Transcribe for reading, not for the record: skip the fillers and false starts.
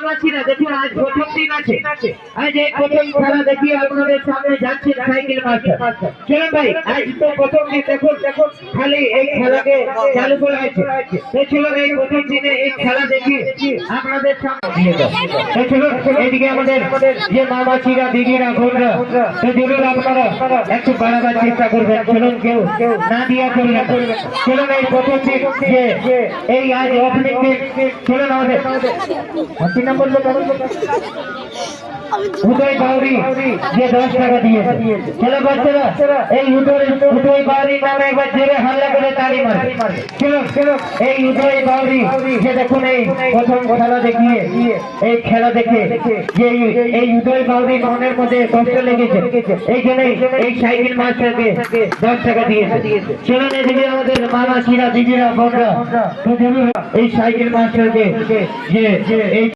মামাছিরা দেখুন আজ প্রথম দিন আছে, আজ এই প্রথম খেলা দেখিয়ে আপনাদের সামনে যাচ্ছে সাইকেল মাস্টার। চলুন ভাই, আজ তো প্রথম দিন, দেখুন খালি এই খেলাকে চালু করা হয়েছে। তো চলুন এই প্রথম দিনে এই খেলা দেখিয়ে আপনাদের সামনে দিয়ে দাও। তো চলুন এইদিকে আমাদের যে মামাছিরা, দিদিরা, বোনরা, তো চলুন আপনারা একটু বাড়াবার চেষ্টা করবেন। চলুন কেউ না দিয়া করবেন। চলুন এই প্রথম দিন যে এই আজ ওপেনিং দিন, চলুন আমাদের 3 নম্বর লোক উদয় বাউরি যে 10 টাকা দিয়েছে। চলো বাচ্চারা এই উদয় বাউরি নামে একবার জোরে হাল্লা করে তালি মারে। চলো এই উদয় বাউরি যে দেখুন এই প্রথম খেলা দেখিয়ে এই খেলা দেখে যে এই উদয় বাউরি মনের মধ্যে কষ্ট লেগেছে, এই জন্যই এই সাইকেল মাস্টারকে 10 টাকা দিয়েছে। চলুন এদিকে আমাদের মামাছিরা, দিদিরা, বোনরা, তো এই সাইকেল মাস্টারকে যে এই